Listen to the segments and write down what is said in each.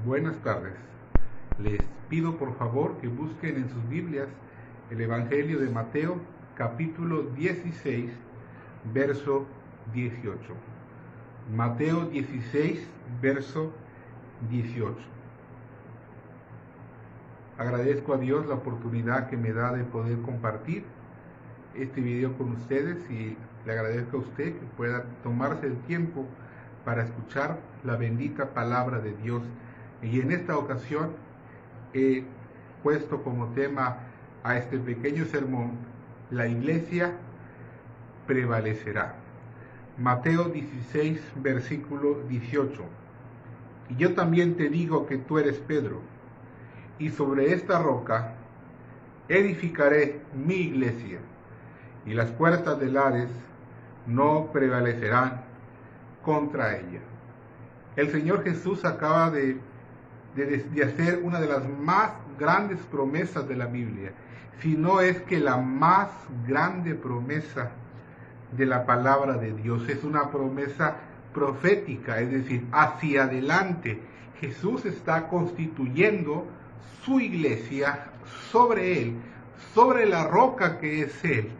Buenas tardes. Les pido por favor que busquen en sus Biblias el Evangelio de Mateo, capítulo 16, verso 18. Mateo 16, verso 18. Agradezco a Dios la oportunidad que me da de poder compartir este video con ustedes y le agradezco a usted que pueda tomarse el tiempo para escuchar la bendita palabra de Dios. Y en esta ocasión he puesto como tema a este pequeño sermón: la iglesia prevalecerá. Mateo 16, versículo 18. Y yo también te digo que tú eres Pedro, y sobre esta roca edificaré mi iglesia, y las puertas del Hades no prevalecerán contra ella. El Señor Jesús acaba de hacer una de las más grandes promesas de la Biblia, si no es que la más grande promesa de la palabra de Dios. Es una promesa profética, es decir, hacia adelante. Jesús está constituyendo su iglesia sobre él, sobre la roca que es él,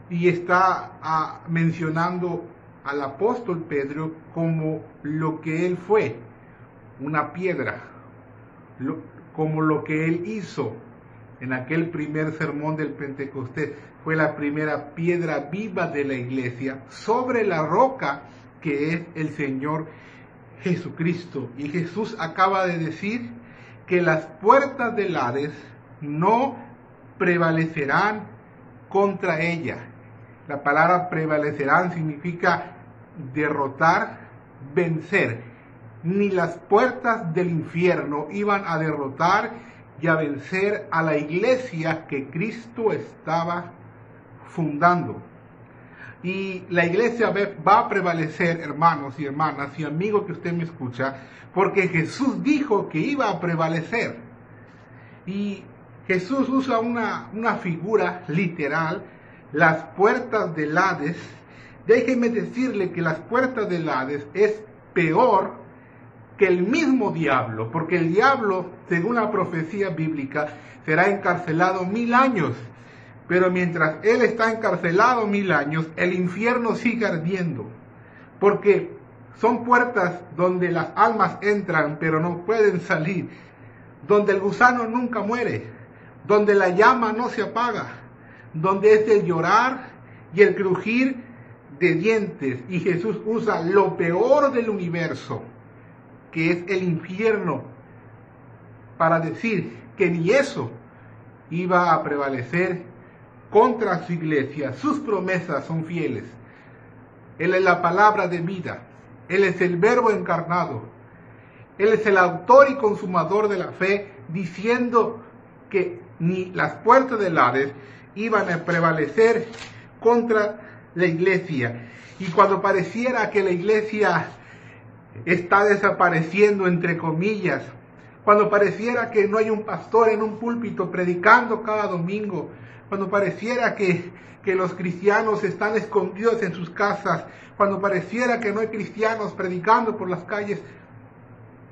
y está mencionando al apóstol Pedro como lo que él fue, una piedra, como lo que él hizo en aquel primer sermón del Pentecostés. Fue la primera piedra viva de la iglesia sobre la roca que es el Señor Jesucristo. Y Jesús acaba de decir que las puertas del Hades no prevalecerán contra ella. La palabra prevalecerán significa derrotar, vencer. Ni las puertas del infierno iban a derrotar y a vencer a la iglesia que Cristo estaba fundando. Y la iglesia va a prevalecer, hermanos y hermanas y amigos que usted me escucha, porque Jesús dijo que iba a prevalecer. Y Jesús usa una figura literal, las puertas del Hades. Déjeme decirle que las puertas del Hades es peor que el mismo diablo, porque el diablo, según la profecía bíblica, será encarcelado 1000 años. Pero mientras él está encarcelado 1000 años, el infierno sigue ardiendo, porque son puertas donde las almas entran, pero no pueden salir, donde el gusano nunca muere, donde la llama no se apaga, donde es el llorar y el crujir de dientes. Y Jesús usa lo peor del universo, que es el infierno, para decir que ni eso iba a prevalecer contra su iglesia. Sus promesas son fieles. Él es la palabra de vida. Él es el verbo encarnado. Él es el autor y consumador de la fe, diciendo que ni las puertas del Hades iban a prevalecer contra la iglesia. Y cuando pareciera que la iglesia está desapareciendo, entre comillas, cuando pareciera que no hay un pastor en un púlpito predicando cada domingo, cuando pareciera que los cristianos están escondidos en sus casas, cuando pareciera que no hay cristianos predicando por las calles,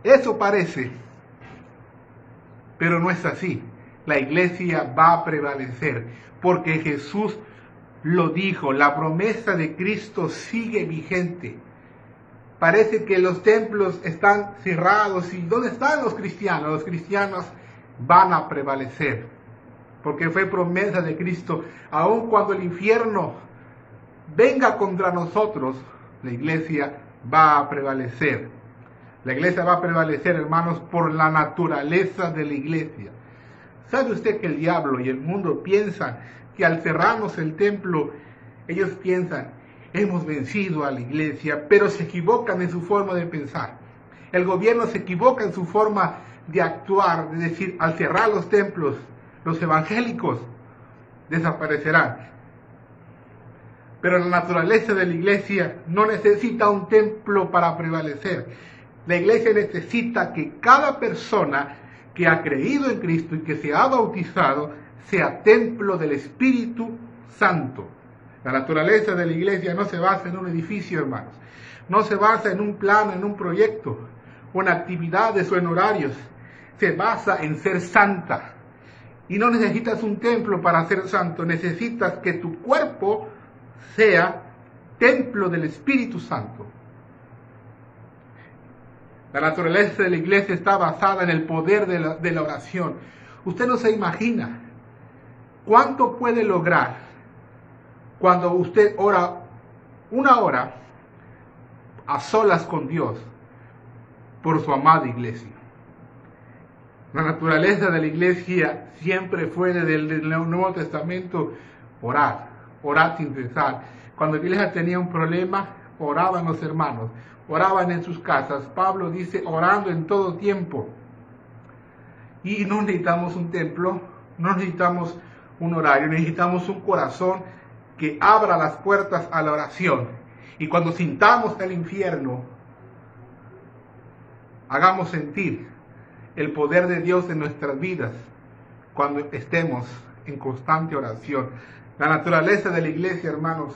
eso parece, pero no es así. La iglesia va a prevalecer, porque Jesús lo dijo, la promesa de Cristo sigue vigente. Parece que los templos están cerrados. ¿Y dónde están los cristianos? Los cristianos van a prevalecer, porque fue promesa de Cristo. Aun cuando el infierno venga contra nosotros, la iglesia va a prevalecer. La iglesia va a prevalecer, hermanos, por la naturaleza de la iglesia. ¿Sabe usted que el diablo y el mundo piensan que al cerrarnos el templo, ellos piensan: hemos vencido a la iglesia? Pero se equivocan en su forma de pensar. El gobierno se equivoca en su forma de actuar, de decir, al cerrar los templos, los evangélicos desaparecerán. Pero la naturaleza de la iglesia no necesita un templo para prevalecer. La iglesia necesita que cada persona que ha creído en Cristo y que se ha bautizado sea templo del Espíritu Santo. La naturaleza de la iglesia no se basa en un edificio, hermanos. No se basa en un plan, en un proyecto. o en actividades o en horarios se basa en ser santa. Y no necesitas un templo para ser santo, necesitas que tu cuerpo sea templo del Espíritu Santo. La naturaleza de la iglesia está basada en el poder de la oración. Usted no se imagina cuánto puede lograr cuando usted ora una hora a solas con Dios por su amada iglesia. La naturaleza de la iglesia siempre fue desde el Nuevo Testamento orar sin cesar. Cuando la iglesia tenía un problema, oraban los hermanos, oraban en sus casas. Pablo dice, orando en todo tiempo. Y no necesitamos un templo, no necesitamos un horario, necesitamos un corazón que abra las puertas a la oración. Y cuando sintamos el infierno, hagamos sentir el poder de Dios en nuestras vidas cuando estemos en constante oración. La naturaleza de la iglesia, hermanos,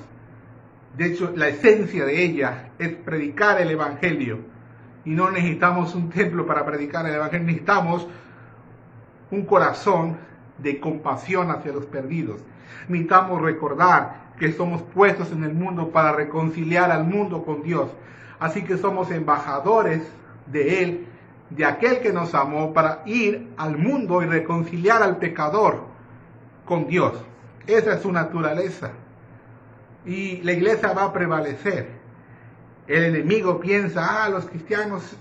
de hecho, la esencia de ella es predicar el Evangelio. Y no necesitamos un templo para predicar el Evangelio, necesitamos un corazón de compasión hacia los perdidos. Necesitamos recordar que somos puestos en el mundo para reconciliar al mundo con Dios. Así que somos embajadores de Él, de aquel que nos amó, para ir al mundo y reconciliar al pecador con Dios. Esa es su naturaleza. Y la iglesia va a prevalecer. El enemigo piensa, los cristianos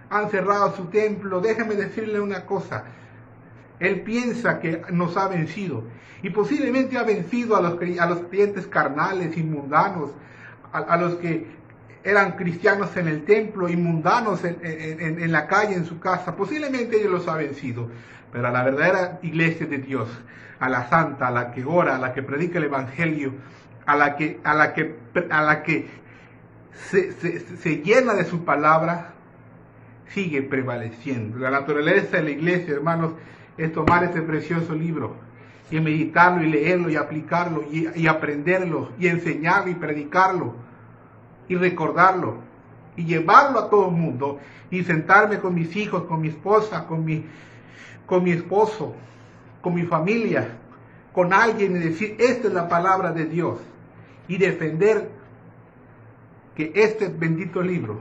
han cerrado su templo. Déjeme decirle una cosa. Él piensa que nos ha vencido. Y posiblemente ha vencido a los creyentes carnales y mundanos, a los que eran cristianos en el templo y mundanos en la calle, en su casa. Posiblemente ellos los ha vencido. Pero a la verdadera iglesia de Dios, a la santa, a la que ora, a la que predica el Evangelio, a la que se llena de su palabra, sigue prevaleciendo. La naturaleza de la iglesia, hermanos, es tomar este precioso libro y meditarlo y leerlo y aplicarlo y aprenderlo y enseñarlo y predicarlo y recordarlo y llevarlo a todo el mundo y sentarme con mis hijos, con mi esposa, con mi esposo, con mi familia, con alguien y decir, esta es la palabra de Dios, y defender que este bendito libro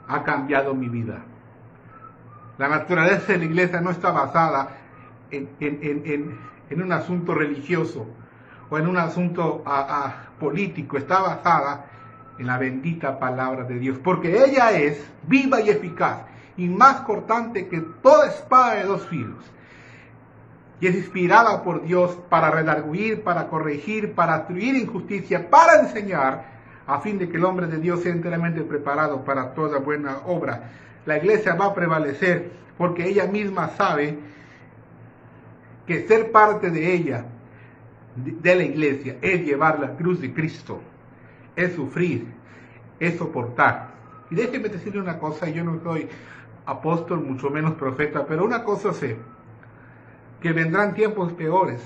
ha cambiado mi vida. La naturaleza de la iglesia no está basada en un asunto religioso o en un asunto político, está basada en la bendita palabra de Dios, porque ella es viva y eficaz y más cortante que toda espada de dos filos, y es inspirada por Dios para redarguir, para corregir, para instruir en justicia, para enseñar, a fin de que el hombre de Dios sea enteramente preparado para toda buena obra. La iglesia va a prevalecer porque ella misma sabe que ser parte de ella, de la iglesia, es llevar la cruz de Cristo, es sufrir, es soportar. Y déjeme decirle una cosa, yo no soy apóstol, mucho menos profeta, pero una cosa sé, que vendrán tiempos peores,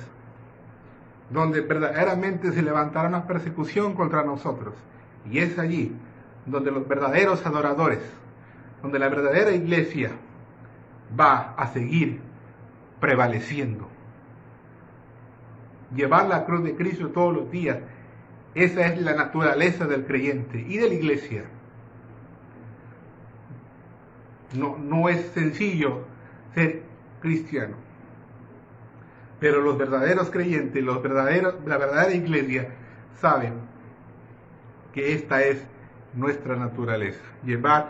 donde verdaderamente se levantará una persecución contra nosotros. Y es allí donde los verdaderos adoradores, donde la verdadera iglesia va a seguir prevaleciendo. Llevar la cruz de Cristo todos los días, esa es la naturaleza del creyente y de la iglesia. No es sencillo ser cristiano. Pero los verdaderos creyentes, la verdadera iglesia, saben que esta es nuestra naturaleza, llevar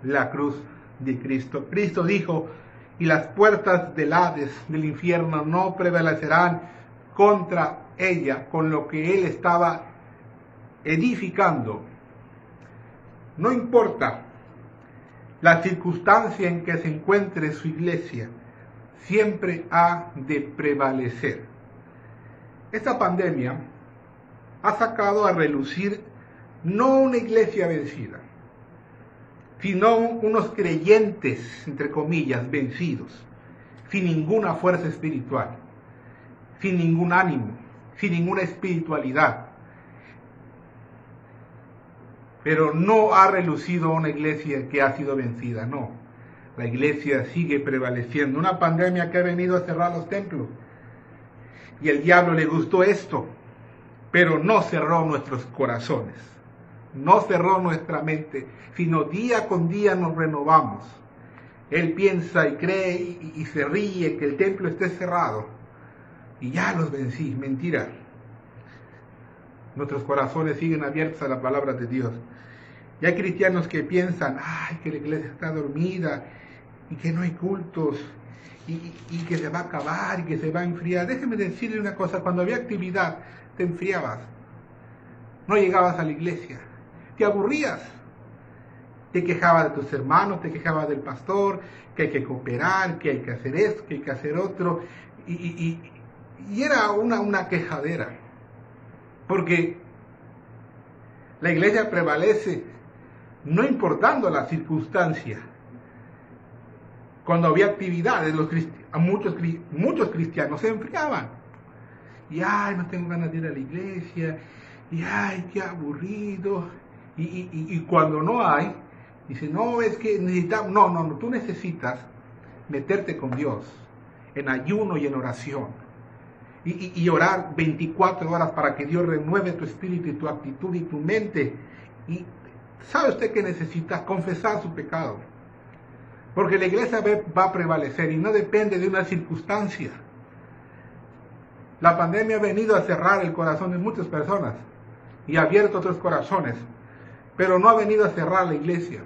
la cruz de Cristo. Cristo dijo, y las puertas del Hades, del infierno, no prevalecerán contra ella, con lo que Él estaba edificando. No importa la circunstancia en que se encuentre su iglesia, siempre ha de prevalecer. Esta pandemia ha sacado a relucir no una iglesia vencida, sino unos creyentes, entre comillas, vencidos, sin ninguna fuerza espiritual, sin ningún ánimo, sin ninguna espiritualidad. pero no ha relucido una iglesia que ha sido vencida, no. La iglesia sigue prevaleciendo. Una pandemia que ha venido a cerrar los templos. Y el diablo le gustó esto, pero no cerró nuestros corazones, no cerró nuestra mente, sino día con día nos renovamos. Él piensa y cree y se ríe que el templo esté cerrado. Y ya los vencí, mentira. Nuestros corazones siguen abiertos a la palabra de Dios. Y hay cristianos que piensan, ay, que la iglesia está dormida y que no hay cultos y que se va a acabar y que se va a enfriar. Déjeme decirle una cosa, cuando había actividad te enfriabas, no llegabas a la iglesia, te aburrías, te quejabas de tus hermanos, te quejabas del pastor, que hay que cooperar, que hay que hacer esto, que hay que hacer otro, y era una quejadera, porque la iglesia prevalece no importando la circunstancia. Cuando había actividades, muchos cristianos se enfriaban. Y ay, no tengo ganas de ir a la iglesia. Y ay, qué aburrido. Y cuando no hay, dice, no, es que necesitamos. No, tú necesitas meterte con Dios en ayuno y en oración. Y orar 24 horas para que Dios renueve tu espíritu y tu actitud y tu mente. Y ¿sabe usted que necesita? Confesar su pecado. Porque la iglesia va a prevalecer y no depende de una circunstancia. La pandemia ha venido a cerrar el corazón de muchas personas y ha abierto otros corazones, pero no ha venido a cerrar la iglesia.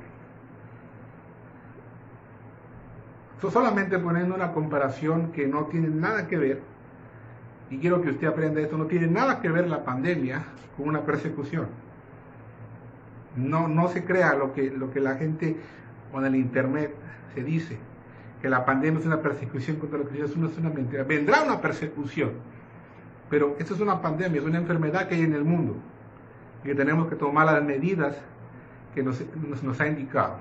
Solamente poniendo una comparación que no tiene nada que ver, y quiero que usted aprenda esto, no tiene nada que ver la pandemia con una persecución. No se crea lo que la gente con el internet se dice, que la pandemia es una persecución contra los cristianos. Eso no es una mentira. Vendrá una persecución, pero esto es una pandemia, es una enfermedad que hay en el mundo y que tenemos que tomar las medidas que nos ha indicado.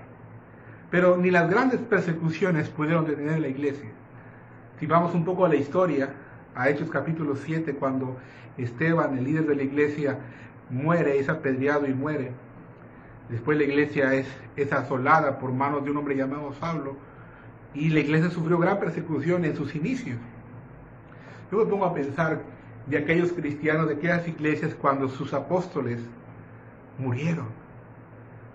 Pero ni las grandes persecuciones pudieron detener la iglesia. Si vamos un poco a la historia, a Hechos capítulo 7, cuando Esteban, el líder de la iglesia, muere, es apedreado y muere. Después la iglesia es asolada por manos de un hombre llamado Saulo, y la iglesia sufrió gran persecución en sus inicios. Yo me pongo a pensar de aquellos cristianos, de aquellas iglesias cuando sus apóstoles murieron.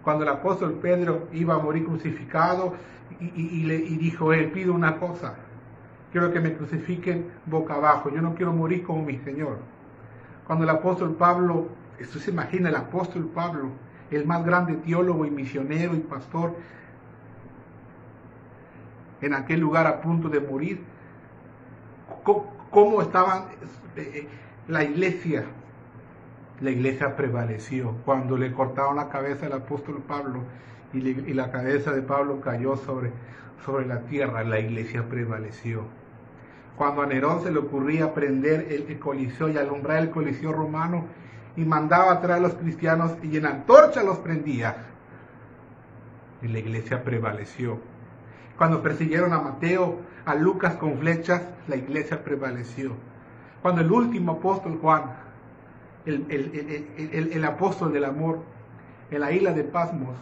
Cuando el apóstol Pedro iba a morir crucificado y dijo, pido una cosa, quiero que me crucifiquen boca abajo, yo no quiero morir como mi Señor. Cuando el apóstol Pablo, esto se imagina, el apóstol Pablo, el más grande teólogo y misionero y pastor, en aquel lugar a punto de morir, ¿cómo estaba la iglesia? La iglesia prevaleció. Cuando le cortaron la cabeza al apóstol Pablo y la cabeza de Pablo cayó sobre la tierra, la iglesia prevaleció. Cuando a Nerón se le ocurría prender el coliseo y alumbrar el coliseo romano y mandaba a traer a los cristianos y en antorcha los prendía, y la iglesia prevaleció. Cuando persiguieron a Mateo, a Lucas con flechas, la iglesia prevaleció. Cuando el último apóstol Juan, el apóstol del amor, en la isla de Pasmos,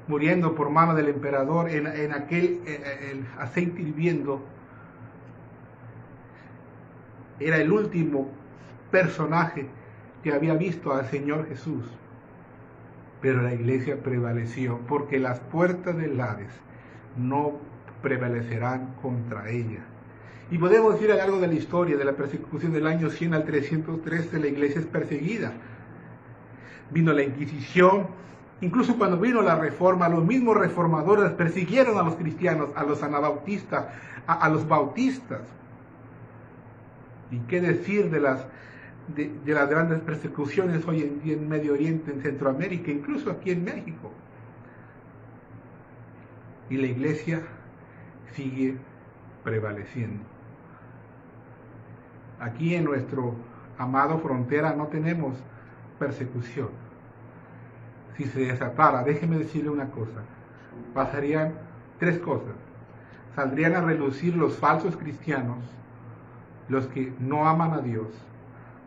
muriendo por mano del emperador en aquel el aceite hirviendo, era el último personaje que había visto al Señor Jesús. Pero la iglesia prevaleció, porque las puertas del Hades no prevalecerán contra ella. Y podemos decir algo de la historia de la persecución del año 100 al 313, la iglesia es perseguida. Vino la Inquisición, incluso cuando vino la Reforma, los mismos reformadores persiguieron a los cristianos, a los anabautistas, a los bautistas. ¿Y qué decir de las grandes persecuciones hoy en día en Medio Oriente, en Centroamérica, incluso aquí en México? Y la iglesia sigue prevaleciendo. Aquí en nuestro amado frontera no tenemos persecución. Si se desatara, déjeme decirle una cosa, pasarían tres cosas. Saldrían a relucir los falsos cristianos, los que no aman a Dios,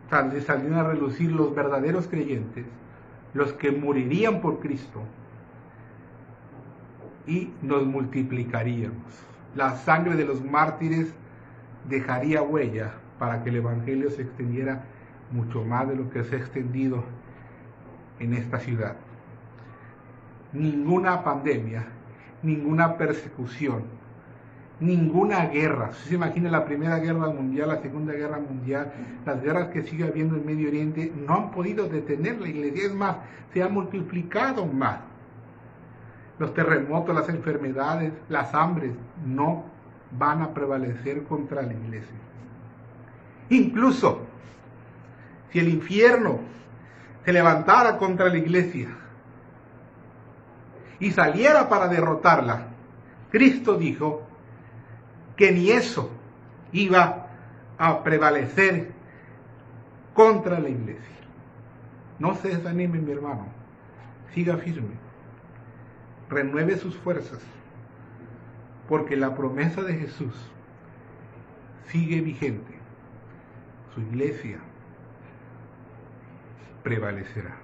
saldrían a relucir los verdaderos creyentes, los que morirían por Cristo y nos multiplicaríamos. La sangre de los mártires dejaría huella para que el Evangelio se extendiera mucho más de lo que se ha extendido en esta ciudad. Ninguna pandemia, ninguna persecución, ninguna guerra. ¿Usted se imagina la Primera Guerra Mundial, la Segunda Guerra Mundial, las guerras que sigue habiendo en Medio Oriente? No han podido detener la iglesia, es más, se ha multiplicado más. Los terremotos, las enfermedades, las hambres no van a prevalecer contra la iglesia. Incluso si el infierno se levantara contra la iglesia y saliera para derrotarla, Cristo dijo que ni eso iba a prevalecer contra la iglesia. No se desanime, mi hermano, siga firme, renueve sus fuerzas, porque la promesa de Jesús sigue vigente. Su iglesia prevalecerá.